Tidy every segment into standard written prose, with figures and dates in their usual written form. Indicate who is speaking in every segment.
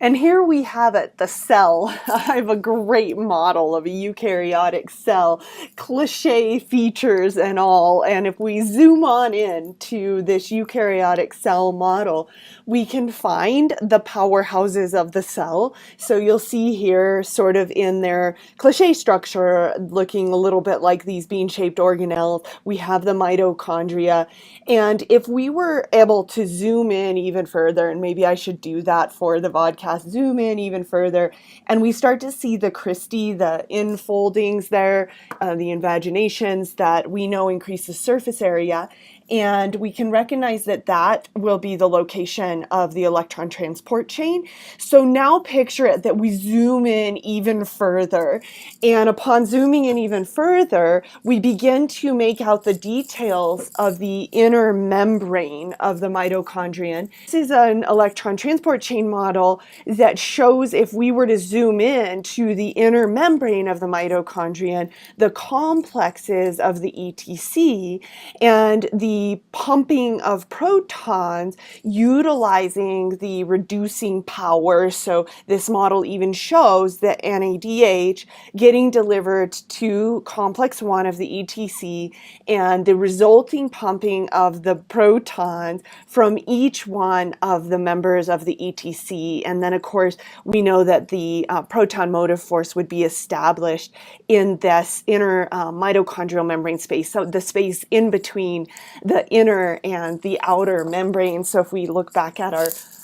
Speaker 1: And here we have it, the cell. I have a great model of a eukaryotic cell, cliche features and all. And if we zoom on in to this eukaryotic cell model, we can find the powerhouses of the cell. So you'll see here, sort of in their cliche structure, looking a little bit like these bean-shaped organelles, we have the mitochondria. And if we were able to zoom in even further, and maybe I should do that for the vodcast, zoom in even further, and we start to see the cristae, the infoldings there, the invaginations that we know increase the surface area. And we can recognize that that will be the location of the electron transport chain. So now picture it that we zoom in even further. And upon zooming in even further, we begin to make out the details of the inner membrane of the mitochondrion. This is an electron transport chain model that shows, if we were to zoom in to the inner membrane of the mitochondrion, the complexes of the ETC and the pumping of protons utilizing the reducing power. So this model even shows that NADH getting delivered to complex 1 of the ETC and the resulting pumping of the protons from each one of the members of the ETC. And then, of course, we know that the proton motive force would be established in this inner mitochondrial membrane space, so the space in between the inner and the outer membrane. So if we look back at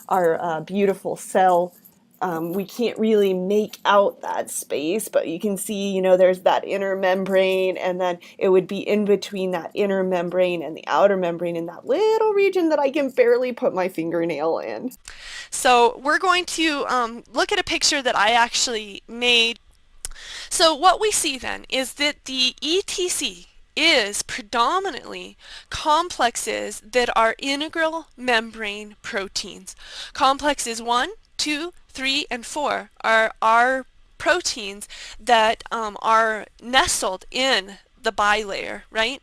Speaker 1: our beautiful cell, we can't really make out that space, but you can see, you know, there's that inner membrane, and then it would be in between that inner membrane and the outer membrane in that little region that I can barely put my fingernail in.
Speaker 2: So we're going to look at a picture that I actually made. So what we see then is that the ETC is predominantly complexes that are integral membrane proteins. Complexes 1, 2, 3, and 4 are proteins that are nestled in the bilayer, right?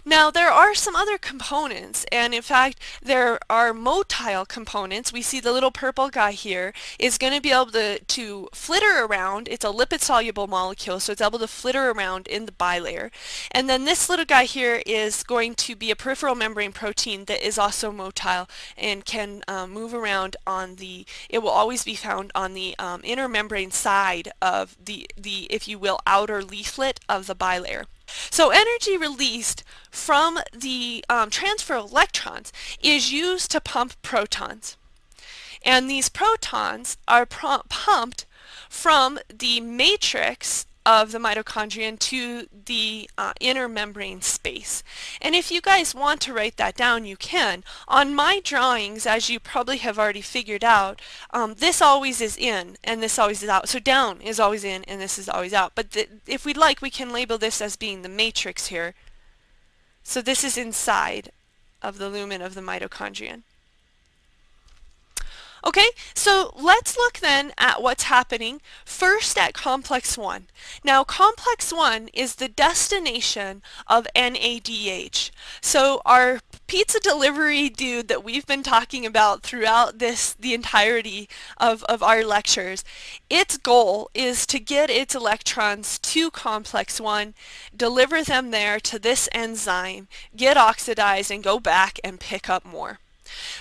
Speaker 2: Now there are some other components, and in fact there are motile components. We see the little purple guy here is going to be able to flitter around. It's a lipid soluble molecule, so it's able to flitter around in the bilayer. And then this little guy here is going to be a peripheral membrane protein that is also motile and can move around on the, it will always be found on the inner membrane side of the, if you will, outer leaflet of the bilayer. So energy released from the transfer of electrons is used to pump protons. And these protons are pumped from the matrix of the mitochondrion to the inner membrane space. And if you guys want to write that down, you can. On my drawings, as you probably have already figured out, this always is in and this always is out. So down is always in and this is always out. But if we'd like, we can label this as being the matrix here. So this is inside of the lumen of the mitochondrion. Okay, so let's look then at what's happening first at complex 1. Now complex 1 is the destination of NADH. So our pizza delivery dude that we've been talking about throughout the entirety of our lectures, its goal is to get its electrons to complex 1, deliver them there to this enzyme, get oxidized, and go back and pick up more.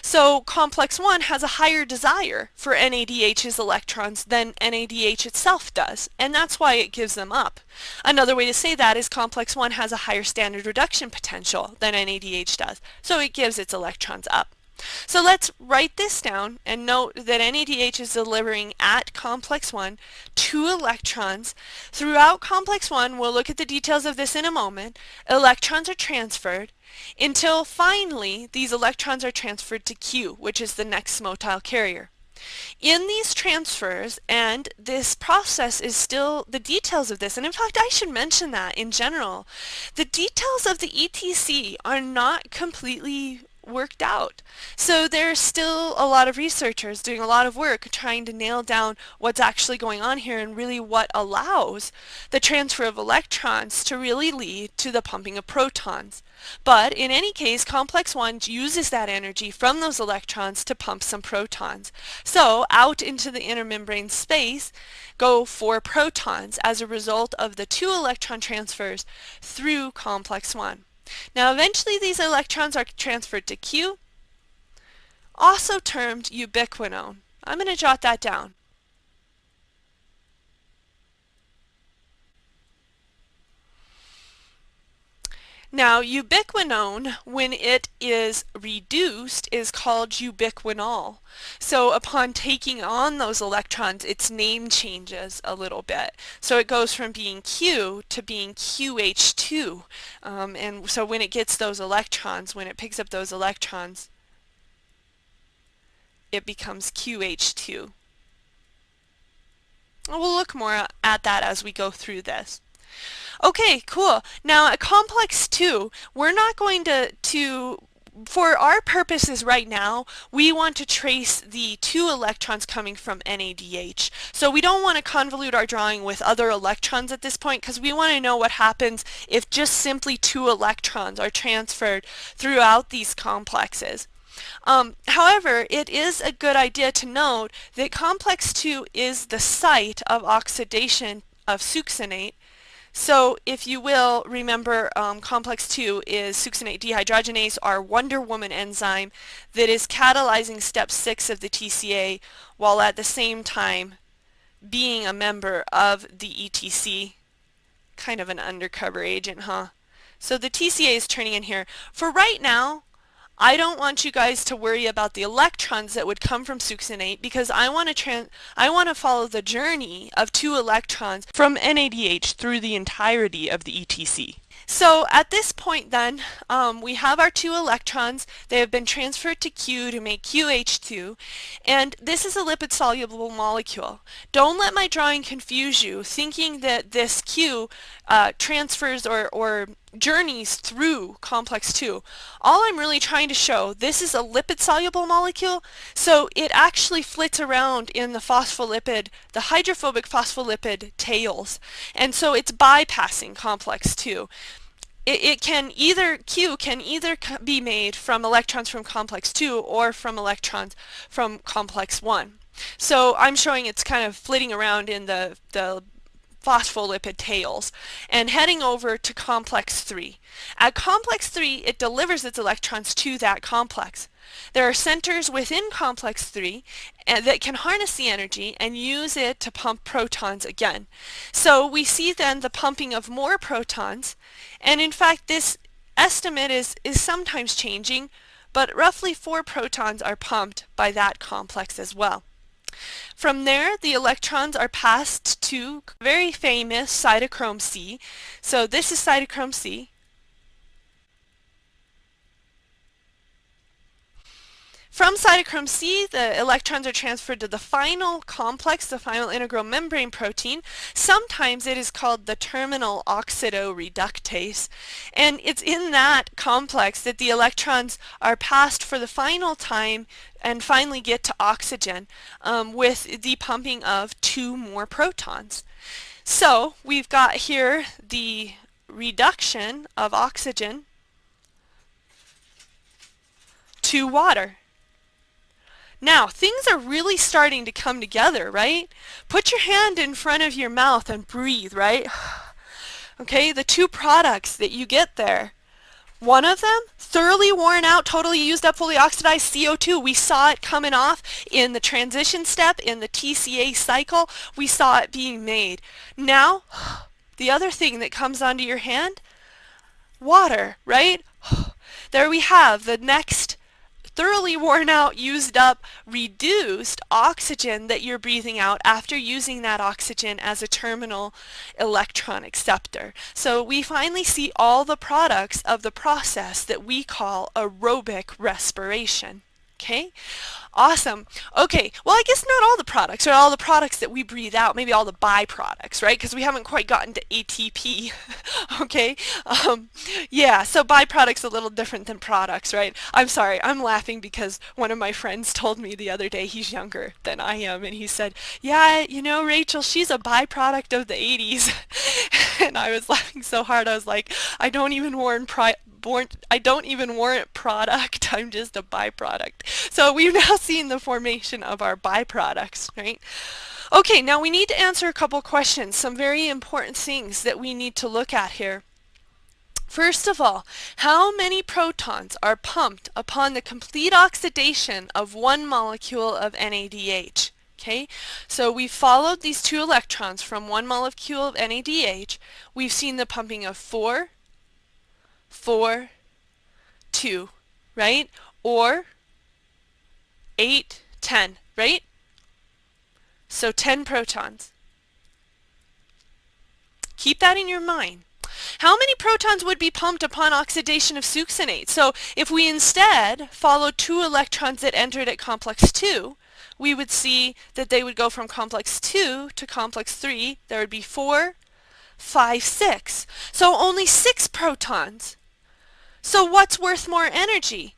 Speaker 2: So complex 1 has a higher desire for NADH's electrons than NADH itself does, and that's why it gives them up. Another way to say that is complex 1 has a higher standard reduction potential than NADH does, so it gives its electrons up. So let's write this down and note that NADH is delivering at complex 1 2 electrons. Throughout complex 1, we'll look at the details of this in a moment, electrons are transferred until finally these electrons are transferred to Q, which is the next motile carrier. In these transfers, and this process is still, the details of this, and in fact I should mention that in general, the details of the ETC are not completely worked out. So there's still a lot of researchers doing a lot of work trying to nail down what's actually going on here and really what allows the transfer of electrons to really lead to the pumping of protons. But in any case, complex 1 uses that energy from those electrons to pump some protons. So out into the inner membrane space go 4 protons as a result of the 2 electron transfers through complex 1. Now eventually these electrons are transferred to Q, also termed ubiquinone. I'm going to jot that down. Now, ubiquinone, when it is reduced, is called ubiquinol. So upon taking on those electrons, its name changes a little bit. So it goes from being Q to being QH2. And so when it gets those electrons, when it picks up those electrons, it becomes QH2. We'll look more at that as we go through this. Okay, cool. Now at complex 2, we're not going to for our purposes right now, we want to trace the 2 electrons coming from NADH. So we don't want to convolute our drawing with other electrons at this point because we want to know what happens if just simply 2 electrons are transferred throughout these complexes. However, it is a good idea to note that complex 2 is the site of oxidation of succinate. So if you will remember, complex 2 is succinate dehydrogenase, our Wonder Woman enzyme that is catalyzing step 6 of the TCA while at the same time being a member of the ETC. Kind of an undercover agent, huh? So the TCA is turning in here. For right now, I don't want you guys to worry about the electrons that would come from succinate because I want to follow the journey of 2 electrons from NADH through the entirety of the ETC. So at this point then, we have our 2 electrons. They have been transferred to Q to make QH2, and this is a lipid-soluble molecule. Don't let my drawing confuse you, thinking that this Q transfers or journeys through complex 2. All I'm really trying to show, this is a lipid-soluble molecule, so it actually flits around in the phospholipid, the hydrophobic phospholipid tails, and so it's bypassing complex 2. Q can either be made from electrons from complex 2 or from electrons from complex 1. So I'm showing it's kind of flitting around in the phospholipid tails and heading over to complex 3. At complex 3, it delivers its electrons to that complex. There are centers within complex 3 that can harness the energy and use it to pump protons again. So we see then the pumping of more protons, and in fact this estimate is sometimes changing, but roughly 4 protons are pumped by that complex as well. From there, the electrons are passed to very famous cytochrome C. So this is cytochrome C. From cytochrome C, the electrons are transferred to the final complex, the final integral membrane protein. Sometimes it is called the terminal oxidoreductase. And it's in that complex that the electrons are passed for the final time and finally get to oxygen with the pumping of 2 more protons. So we've got here the reduction of oxygen to water. Now, things are really starting to come together, right? Put your hand in front of your mouth and breathe, right? Okay, the 2 products that you get there. One of them, thoroughly worn out, totally used up, fully oxidized CO2. We saw it coming off in the transition step, in the TCA cycle. We saw it being made. Now, the other thing that comes onto your hand, water, right? There we have the next thoroughly worn out, used up, reduced oxygen that you're breathing out after using that oxygen as a terminal electron acceptor. So we finally see all the products of the process that we call aerobic respiration. Okay, awesome. Okay, well, I guess not all the products, or all the products that we breathe out, maybe all the byproducts, right? Because we haven't quite gotten to ATP. Okay, yeah, so byproducts a little different than products, right? I'm sorry, I'm laughing because one of my friends told me the other day, he's younger than I am, and he said, yeah, you know, Rachel, she's a byproduct of the 80s. And I was laughing so hard, I was like, I don't even I don't even warrant product. I'm just a byproduct. So we've now seen the formation of our byproducts, right? Okay, now we need to answer a couple questions, some very important things that we need to look at here. First of all, how many protons are pumped upon the complete oxidation of one molecule of NADH? Okay, so we followed these two electrons from one molecule of NADH. We've seen the pumping of 4, 4, 2, right? Or 8, 10, right? So 10 protons. Keep that in your mind. How many protons would be pumped upon oxidation of succinate? So if we instead follow 2 electrons that entered at complex 2, we would see that they would go from complex 2 to complex 3. There would be 4, 5, 6. So only 6 protons. So what's worth more energy?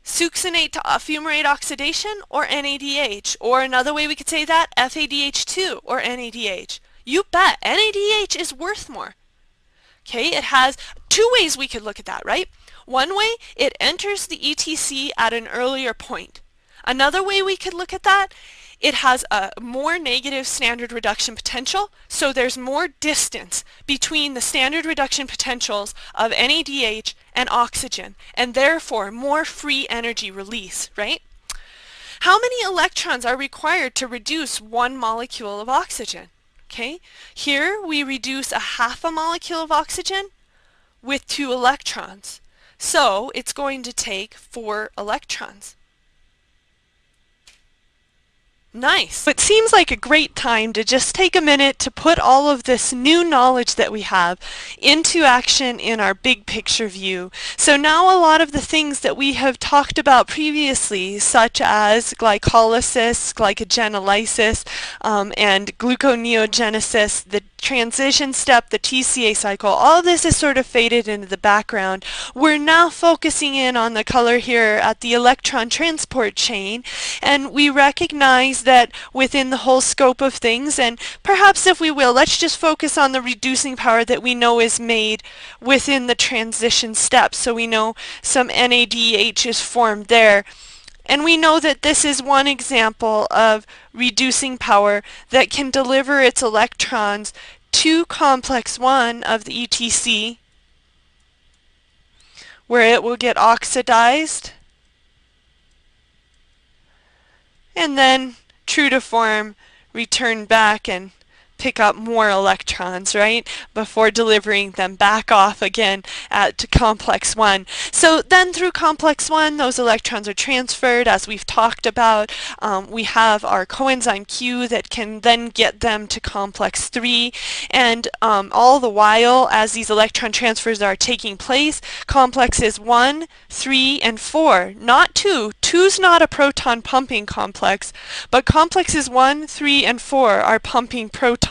Speaker 2: Succinate to fumarate oxidation or NADH? Or another way we could say that, FADH2 or NADH? You bet, NADH is worth more. Okay, it has 2 ways we could look at that, right? One way, it enters the ETC at an earlier point. Another way we could look at that, it has a more negative standard reduction potential, so there's more distance between the standard reduction potentials of NADH and oxygen, and therefore more free energy release, right? How many electrons are required to reduce one molecule of oxygen? Okay, here we reduce a half a molecule of oxygen with 2 electrons. So it's going to take 4 electrons. Nice. It seems like a great time to just take a minute to put all of this new knowledge that we have into action in our big picture view. So now a lot of the things that we have talked about previously, such as glycolysis, glycogenolysis, and gluconeogenesis, the transition step, the TCA cycle, all of this is sort of faded into the background. We're now focusing in on the color here at the electron transport chain, and we recognize that within the whole scope of things, and perhaps if we will, let's just focus on the reducing power that we know is made within the transition step. So we know some NADH is formed there. And we know that this is one example of reducing power that can deliver its electrons to complex 1 of the ETC, where it will get oxidized and then, true to form, return back and pick up more electrons, right, before delivering them back off again to complex 1. So then through complex 1, those electrons are transferred, as we've talked about. We have our coenzyme Q that can then get them to complex 3, and all the while, as these electron transfers are taking place, complexes 1, 3, and 4, not 2. 2's not a proton pumping complex, but complexes 1, 3, and 4 are pumping protons.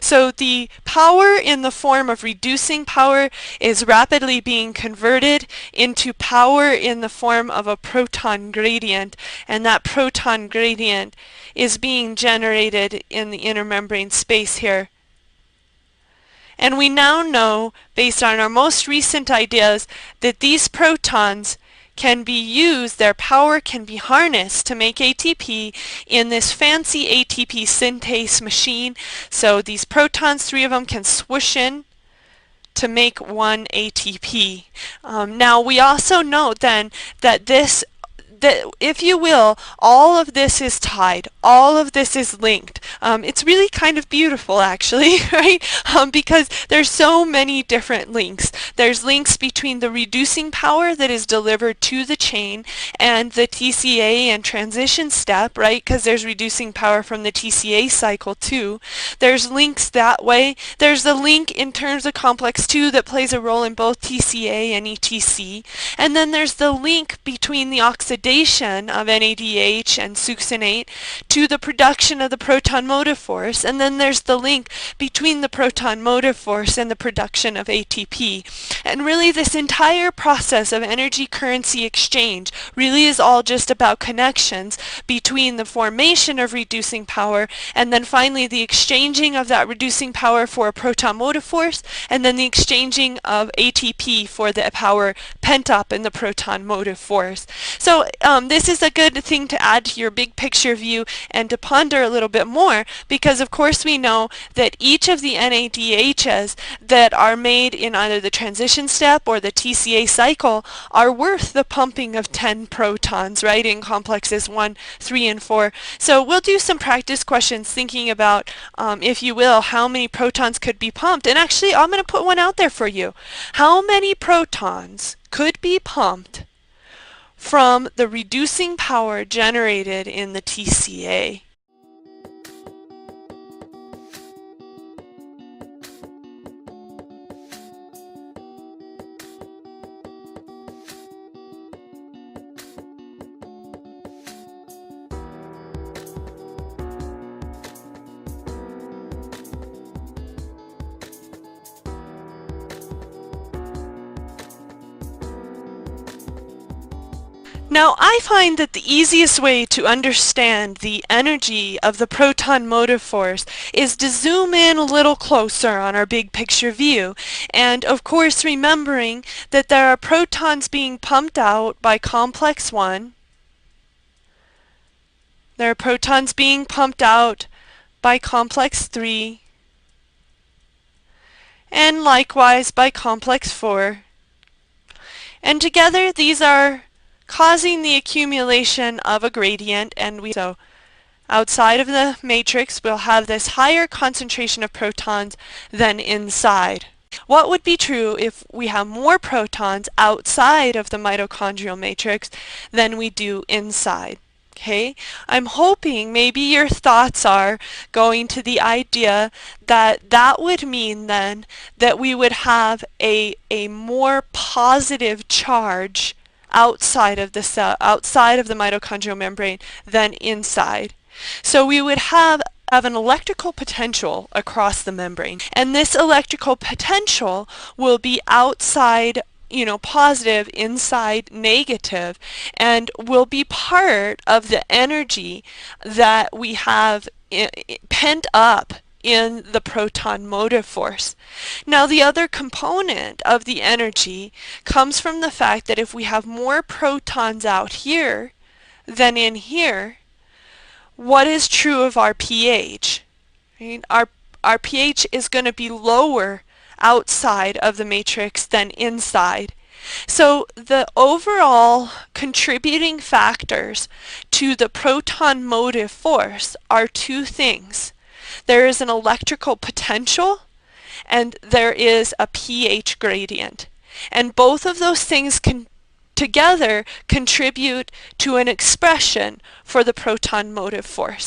Speaker 2: So the power in the form of reducing power is rapidly being converted into power in the form of a proton gradient, and that proton gradient is being generated in the inner membrane space here. And we now know, based on our most recent ideas, that these protons can be used, their power can be harnessed to make ATP in this fancy ATP synthase machine. So these protons, 3 of them, can swoosh in to make 1 ATP. Now we also know then that if you will, all of this is tied. All of this is linked. It's really kind of beautiful, actually, right? Because there's so many different links. There's links between the reducing power that is delivered to the chain and the TCA and transition step, right? Because there's reducing power from the TCA cycle too. There's links that way. There's the link in terms of complex 2 that plays a role in both TCA and ETC. And then there's the link between the oxidation of NADH and succinate to the production of the proton motive force. And then there's the link between the proton motive force and the production of ATP. And really this entire process of energy currency exchange really is all just about connections between the formation of reducing power and then finally the exchanging of that reducing power for a proton motive force and then the exchanging of ATP for the power pent up in the proton motive force. So this is a good thing to add to your big picture view and to ponder a little bit more, because of course we know that each of the NADHs that are made in either the transition step or the TCA cycle are worth the pumping of 10 protons, right, in complexes 1, 3, and 4. So we'll do some practice questions thinking about, if you will, how many protons could be pumped. And actually I'm going to put one out there for you. How many protons could be pumped from the reducing power generated in the TCA? Now, I find that the easiest way to understand the energy of the proton motive force is to zoom in a little closer on our big picture view. And of course, remembering that there are protons being pumped out by complex 1. There are protons being pumped out by complex 3. And likewise by complex 4. And together these are causing the accumulation of a gradient, and so outside of the matrix we'll have this higher concentration of protons than inside. What would be true if we have more protons outside of the mitochondrial matrix than we do inside? Okay, I'm hoping maybe your thoughts are going to the idea that that would mean then that we would have a more positive charge outside of the cell, outside of the mitochondrial membrane than inside. So we would have an electrical potential across the membrane, and this electrical potential will be outside, positive, inside negative, and will be part of the energy that we have pent up in the proton motive force. Now, the other component of the energy comes from the fact that if we have more protons out here than in here, what is true of our pH? Right? Our pH is going to be lower outside of the matrix than inside. So the overall contributing factors to the proton motive force are two things. There is an electrical potential and there is a pH gradient. And both of those things can together contribute to an expression for the proton motive force.